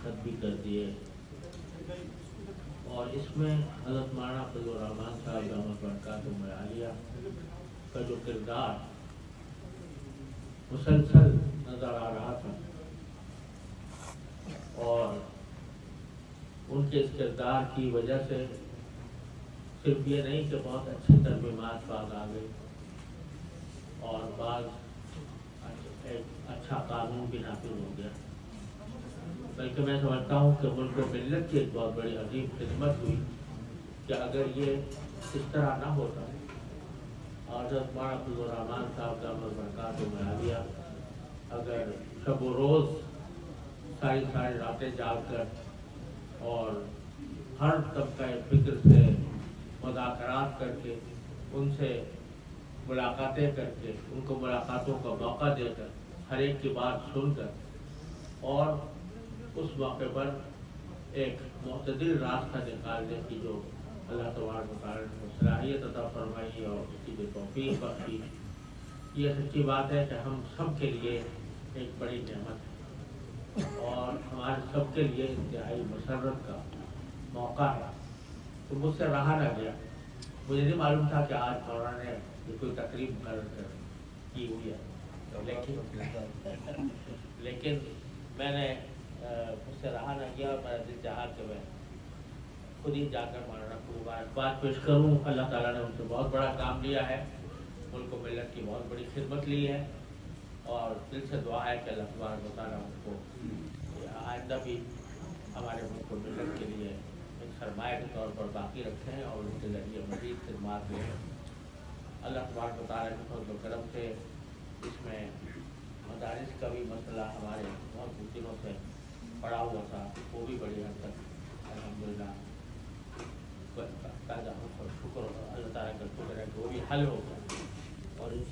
دستخط بھی کر دیے، اور اس میں حضرت مولانا فضل الرحمان صاحب دامت برکاتہ عالیہ کا جو کردار مسلسل نظر آ رہا تھا، اور ان کے اس کردار کی وجہ سے صرف یہ نہیں کہ بہت اچھی ترمیمات بعد آ گئی اور بعض ایک اچھا قانون بھی نافذ ہو گیا، بلکہ میں سمجھتا ہوں کہ ملک و ملت کی ایک بہت بڑی عظیم خدمت ہوئی کہ اگر یہ اس طرح نہ ہوتا اور حضرت مولانا فضل الرحمان صاحب دامت برکاتہ عالیہ اگر شب و روز ساری راتیں جاگ کر اور ہر طبقہ فکر سے مذاکرات کر کے ان سے ملاقاتیں کر کے ان کو ملاقاتوں کا موقع دے کر ہر ایک کی بات سن کر اور اس موقع پر ایک معتدل راستہ نکالنے کی جو اللہ تبارک و تعالیٰ نے صلاحیت عطا فرمائی اور اس کی جو توفیق بخشی، یہ سچی بات ہے کہ ہم سب کے لیے ایک بڑی نعمت ہے اور ہمارے سب کے لیے انتہائی مسرت کا موقع ہے۔ تو مجھ سے رہا نہ گیا، مجھے نہیں معلوم تھا کہ آج مولانا نے یہ کوئی تقریب مقرر کی ہوئی ہے، لیکن میں نے مجھ سے رہا نہ گیا اور میرا دل چاہا کہ میں خود ہی جا کر مولانا کو مبارکباد پیش کروں۔ اللہ تعالیٰ نے ان سے بہت بڑا کام لیا ہے، ملک و ملت کی بہت بڑی خدمت لی ہے، اور دل سے دعا ہے کہ اللہ تبارک و تعالیٰ ان کو آئندہ بھی ہمارے ملک و ملت کے لیے ایک سرمایہ کے طور پر باقی رکھیں اور ان کے ذریعے مزید خدمات لیں۔ اللہ تبارک و تعالیٰ کے فضل و کرم سے اس میں مدارس کا بھی مسئلہ ہمارے بہت دنوں سے پڑا ہوا تھا، وہ بھی بڑی حد تک الحمدللہ شکر اللہ تعالیٰ کا شکر ہے کہ وہ بھی حل ہو گیا، اور